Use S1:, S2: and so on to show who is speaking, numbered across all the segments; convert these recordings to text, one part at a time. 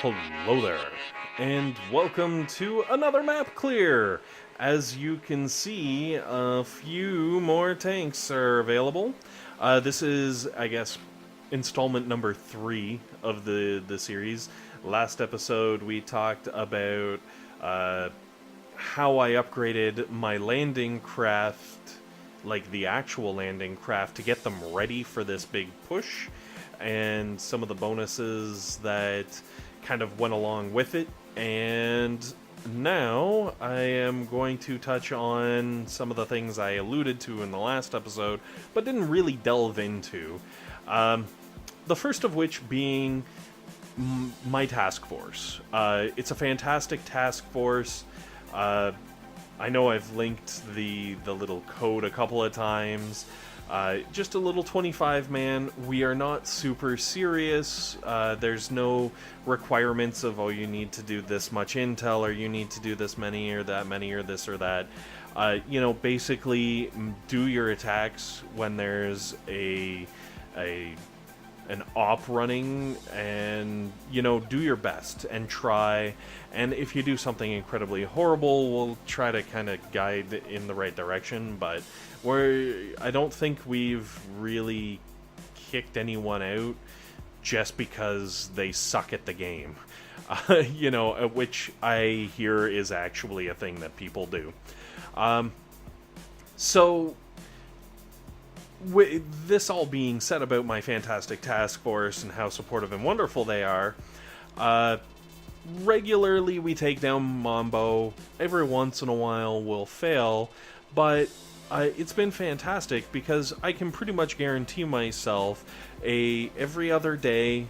S1: Hello there, and welcome to another map clear. As you can see, a few more tanks are available. This is, I guess, installment number 3 of the series. Last episode we talked about how I upgraded my landing craft, like the actual landing craft, to get them ready for this big push, and some of the bonuses that kind of went along with it. And now I am going to touch on some of the things I alluded to in the last episode, but didn't really delve into. The first of which being my task force. It's a fantastic task force. I know I've linked the little code a couple of times. Just a little 25-man. We are not super serious. There's no requirements of, oh, you need to do this much intel, or you need to do this many, or that many, or this or that. Basically, do your attacks when there's an op running, and, do your best and try. And if you do something incredibly horrible, we'll try to kind of guide in the right direction, but I don't think we've really kicked anyone out just because they suck at the game. Which I hear is actually a thing that people do. So, with this all being said about my fantastic task force and how supportive and wonderful they are, regularly we take down Mambo. Every once in a while we'll fail, but it's been fantastic because I can pretty much guarantee myself every other day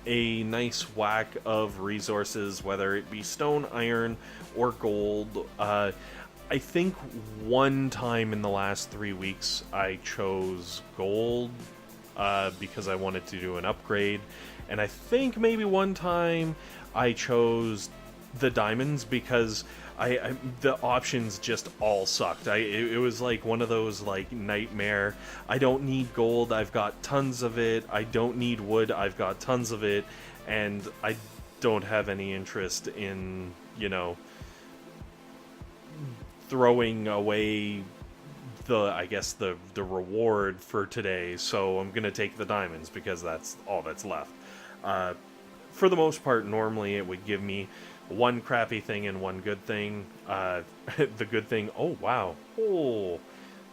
S1: a nice whack of resources, whether it be stone, iron, or gold. I think one time in the last 3 weeks I chose gold because I wanted to do an upgrade, and I think maybe one time I chose the diamonds because the options just all sucked. It was like one of those like nightmare. I don't need gold, I've got tons of it. I don't need wood, I've got tons of it, and I don't have any interest in throwing away the reward for today, so I'm gonna take the diamonds because that's all that's left. For the most part, normally it would give me one crappy thing and one good thing. The good thing, oh wow, oh,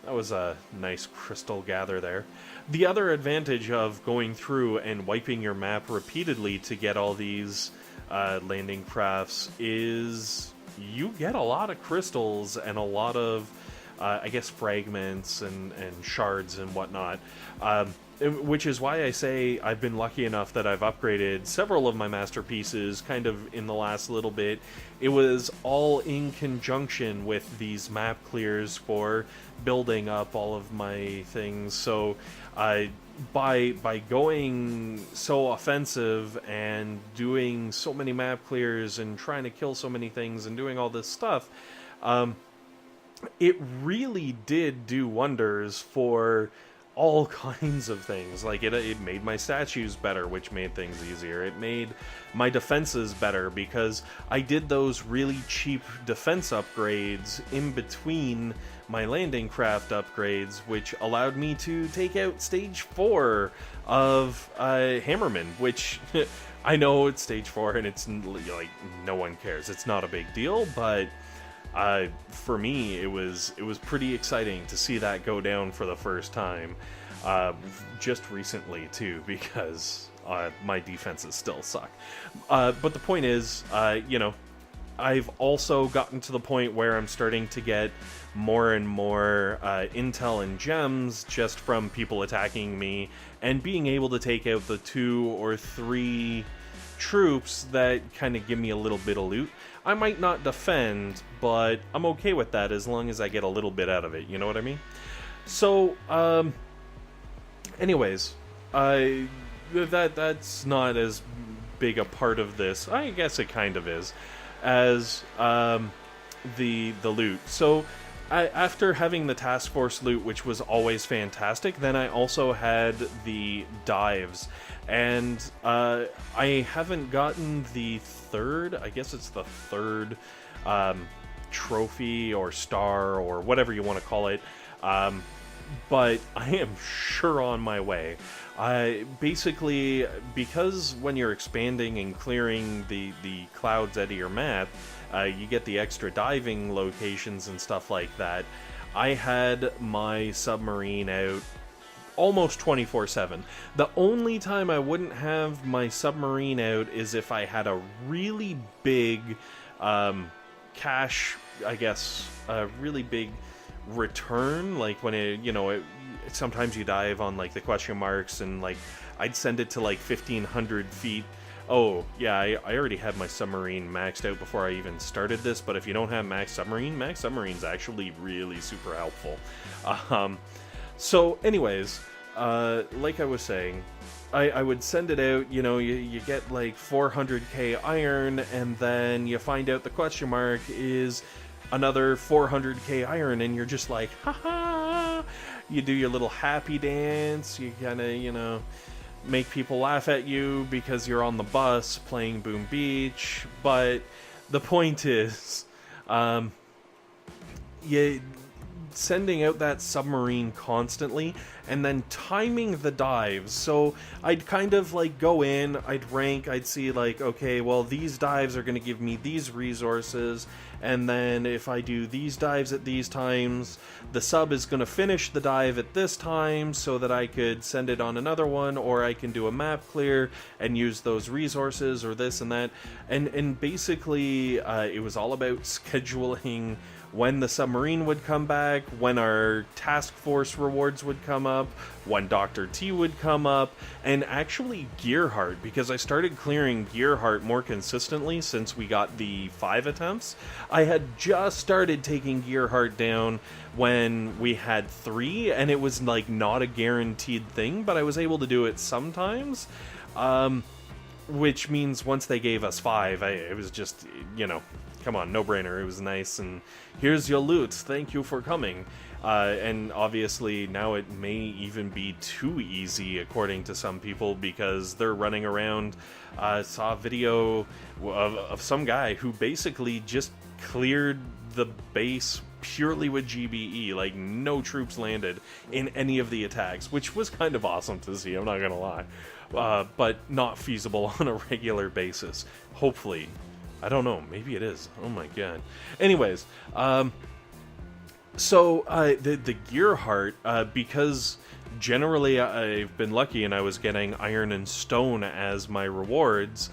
S1: that was a nice crystal gather there. The other advantage of going through and wiping your map repeatedly to get all these landing crafts is you get a lot of crystals and a lot of fragments and shards and whatnot, which is why I say I've been lucky enough that I've upgraded several of my masterpieces kind of in the last little bit. It was all in conjunction with these map clears for building up all of my things. So by going so offensive and doing so many map clears and trying to kill so many things and doing all this stuff, it really did do wonders for all kinds of things. Like it made my statues better, which made things easier. It made my defenses better because I did those really cheap defense upgrades in between my landing craft upgrades, which allowed me to take out stage 4 of Hammerman, which I know it's stage 4 and it's like no one cares. It's not a big deal, but for me, it was pretty exciting to see that go down for the first time, just recently too, because my defenses still suck. But the point is, I've also gotten to the point where I'm starting to get more and more intel and gems just from people attacking me, and being able to take out the 2 or 3 troops that kind of give me a little bit of loot. I might not defend, but I'm okay with that as long as I get a little bit out of it, you know what I mean? So, anyways, that's not as big a part of this. I guess it kind of is, as the loot. So, after having the task force loot, which was always fantastic, then I also had the dives, and I haven't gotten the third, I guess it's the third trophy or star or whatever you want to call it, but I am sure on my way. Basically, because when you're expanding and clearing the clouds out of your map, you get the extra diving locations and stuff like that. I had my submarine out almost 24/7. The only time I wouldn't have my submarine out is if I had a really big cash, I guess, a really big return, like when sometimes you dive on like the question marks, and like I'd send it to like 1,500 feet. Oh yeah, I already had my submarine maxed out before I even started this, but if you don't have max submarine's actually really super helpful. So anyways, like I was saying, I would send it out, you get like 400k iron, and then you find out the question mark is another 400k iron, and you're just like, haha! You do your little happy dance, you kind of, make people laugh at you because you're on the bus playing Boom Beach, but the point is, sending out that submarine constantly and then timing the dives. So I'd kind of like go in, I'd rank, I'd see like, okay, well these dives are going to give me these resources, and then if I do these dives at these times, the sub is going to finish the dive at this time so that I could send it on another one, or I can do a map clear and use those resources or this and that. And basically it was all about scheduling when the submarine would come back, when our task force rewards would come up, when Dr. T would come up, and actually Gear Heart, because I started clearing Gear Heart more consistently since we got the 5 attempts. I had just started taking Gear Heart down when we had 3, and it was like not a guaranteed thing, but I was able to do it sometimes. Which means once they gave us 5, it was just, come on, no-brainer. It was nice, and here's your loot. Thank you for coming. And obviously now it may even be too easy, according to some people, because they're running around. Saw a video of some guy who basically just cleared the base purely with GBE, like no troops landed in any of the attacks, which was kind of awesome to see, I'm not gonna lie. But not feasible on a regular basis. Hopefully. I don't know, maybe it is. Oh my god. Anyways, so the Gear Heart, because generally I've been lucky and I was getting iron and stone as my rewards,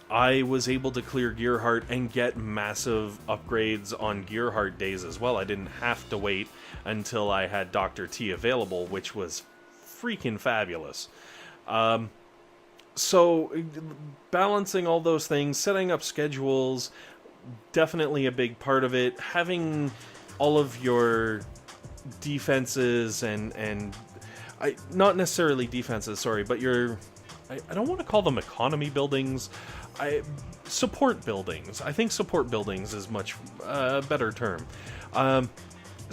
S1: I was able to clear Gear Heart and get massive upgrades on Gear Heart days as well. I didn't have to wait until I had Dr. T available, which was freaking fabulous. So balancing all those things, setting up schedules, definitely a big part of it. Having all of your defenses and not necessarily defenses, sorry, but I don't want to call them economy buildings. Support buildings. I think support buildings is much better term.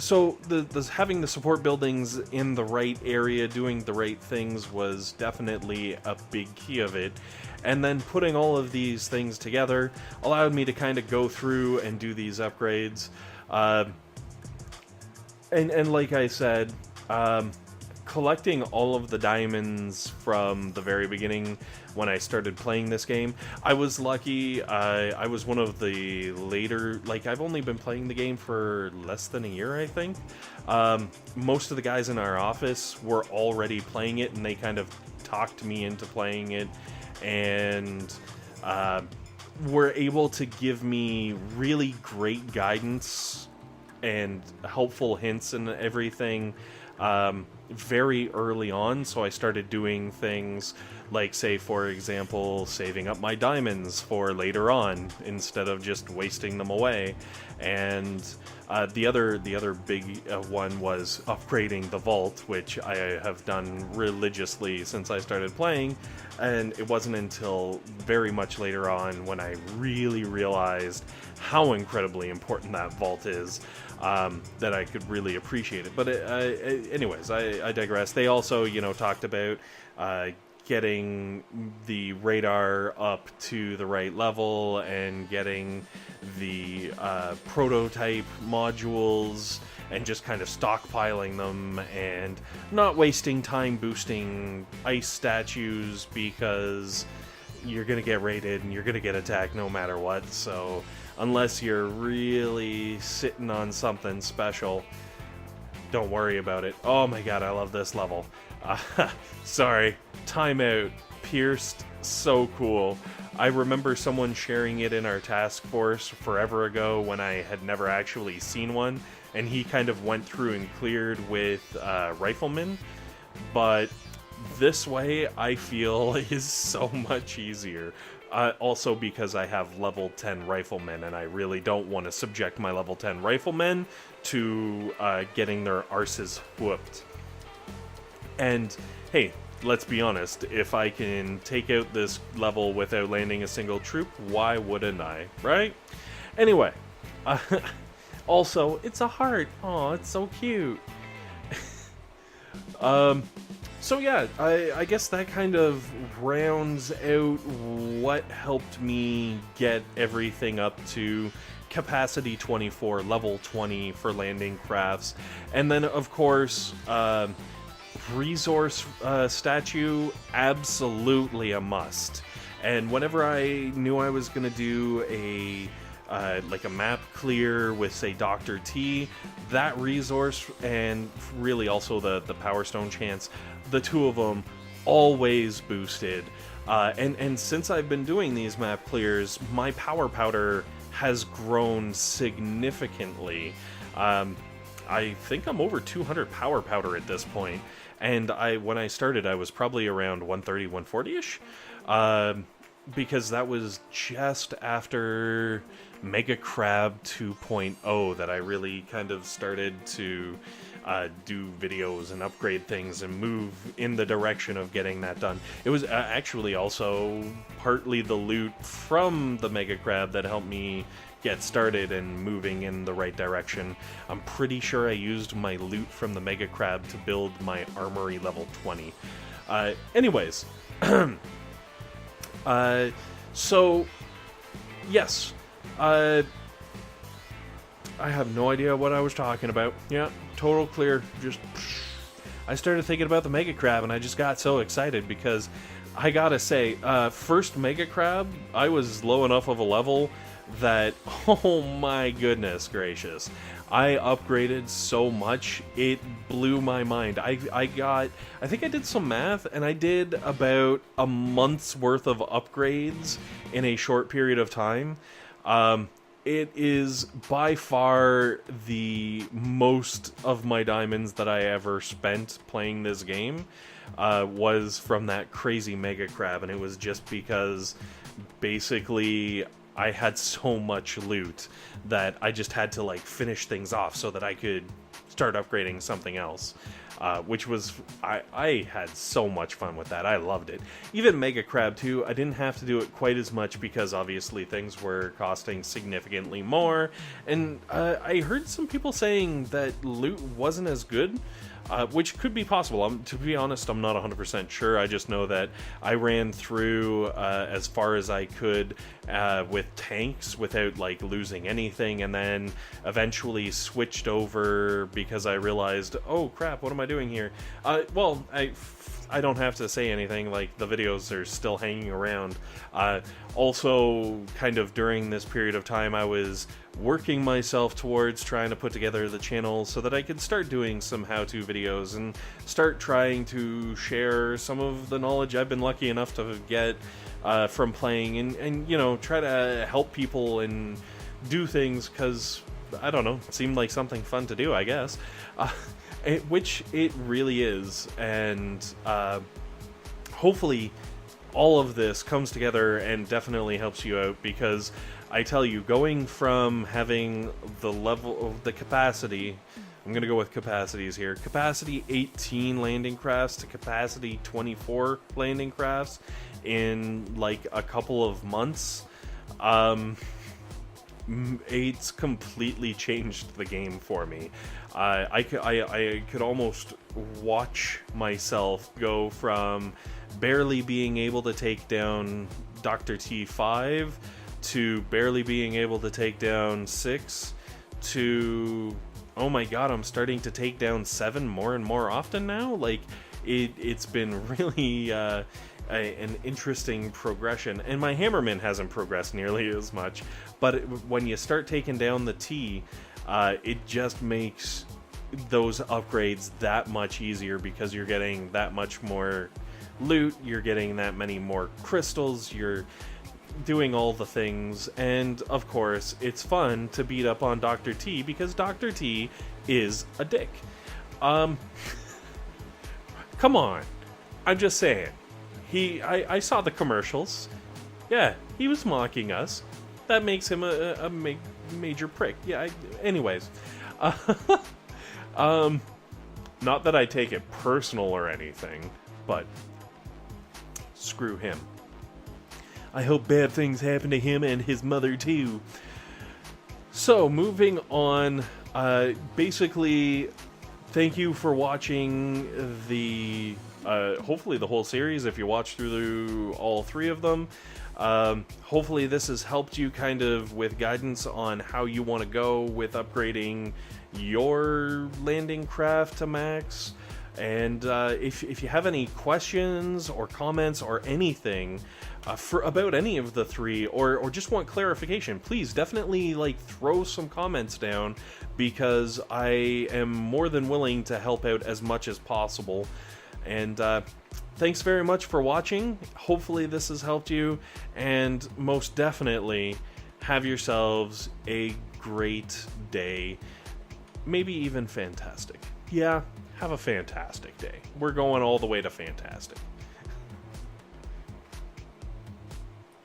S1: So having the support buildings in the right area, doing the right things, was definitely a big key of it. And then putting all of these things together allowed me to kind of go through and do these upgrades. And like I said, collecting all of the diamonds from the very beginning when I started playing this game, I was lucky. I was one of the later, I've only been playing the game for less than a year, I think. Most of the guys in our office were already playing it, and they kind of talked me into playing it, and were able to give me really great guidance and helpful hints and everything very early on. So I started doing things like, say, for example, saving up my diamonds for later on instead of just wasting them away. And the other big one was upgrading the vault, which I have done religiously since I started playing. And it wasn't until very much later on when I really realized how incredibly important that vault is. that I could really appreciate it. But anyways, I digress. They also, talked about getting the radar up to the right level and getting the prototype modules and just kind of stockpiling them and not wasting time boosting ice statues, because you're going to get raided and you're going to get attacked no matter what. So unless you're really sitting on something special, don't worry about it. Oh my god, I love this level. Sorry, timeout. Pierced, so cool. I remember someone sharing it in our task force forever ago when I had never actually seen one, and he kind of went through and cleared with Riflemen, but this way I feel is so much easier. Also because I have level 10 Riflemen, and I really don't want to subject my level 10 Riflemen to getting their arses whooped. And hey, let's be honest, if I can take out this level without landing a single troop, why wouldn't I, right? Anyway, also, it's a heart. Oh, it's so cute. So yeah, I guess that kind of rounds out what helped me get everything up to capacity 24, level 20 for landing crafts. And then, of course, resource statue, absolutely a must. And whenever I knew I was going to do a map clear with, say, Dr. T, that resource, and really also the Power Stone chance, the two of them always boosted. And since I've been doing these map clears, my power powder has grown significantly. I think I'm over 200 power powder at this point. And when I started, I was probably around 130, 140-ish. Because that was just after Mega Crab 2.0 that I really kind of started to do videos and upgrade things and move in the direction of getting that done. It was actually also partly the loot from the Mega Crab that helped me get started and moving in the right direction. I'm pretty sure I used my loot from the Mega Crab to build my armory level 20. Anyways, so yes, I have no idea what I was talking about. Yeah, total clear. I started thinking about the Mega Crab and I just got so excited because I gotta say, first Mega Crab, I was low enough of a level that, oh my goodness gracious, I upgraded so much, it blew my mind. I think I did some math, and I did about a month's worth of upgrades in a short period of time. It is by far the most of my diamonds that I ever spent playing this game, was from that crazy Mega Crab, and it was just because basically I had so much loot that I just had to finish things off so that I could start upgrading something else, which was, I had so much fun with that. I loved it. Even Mega Crab 2, I didn't have to do it quite as much because obviously things were costing significantly more, and I heard some people saying that loot wasn't as good. Which could be possible. To be honest, I'm not 100% sure. I just know that I ran through as far as I could with tanks without losing anything, and then eventually switched over because I realized, oh crap, what am I doing here? Well, I don't have to say anything, the videos are still hanging around. Also, kind of during this period of time, I was working myself towards trying to put together the channel so that I could start doing some how-to videos and start trying to share some of the knowledge I've been lucky enough to get from playing, and try to help people and do things, because, I don't know, it seemed like something fun to do, I guess. Which it really is, and hopefully all of this comes together and definitely helps you out, because I tell you, going from having the level of the capacity, I'm going to go with capacities here, capacity 18 landing crafts to capacity 24 landing crafts in a couple of months, it's completely changed the game for me. I could almost watch myself go from barely being able to take down Dr. T5 to barely being able to take down 6 to, oh my god, I'm starting to take down 7 more and more often now. Like, it's been really an interesting progression, and my Hammerman hasn't progressed nearly as much, but when you start taking down the T, it just makes those upgrades that much easier, because you're getting that much more loot, you're getting that many more crystals, you're doing all the things, and of course it's fun to beat up on Dr. T, because Dr. T is a dick. Come on, I'm just saying. I saw the commercials. Yeah, he was mocking us. That makes him a major prick. Yeah, anyways. Not that I take it personal or anything, but screw him. I hope bad things happen to him and his mother too. So, moving on, basically, thank you for watching the, hopefully the whole series, if you watch through all 3 of them. Hopefully this has helped you kind of with guidance on how you want to go with upgrading your landing craft to max. And if you have any questions or comments or anything about any of the 3, or just want clarification, please definitely throw some comments down, because I am more than willing to help out as much as possible. And thanks very much for watching. Hopefully this has helped you, and most definitely have yourselves a great day. Maybe even fantastic. Yeah, have a fantastic day. We're going all the way to fantastic.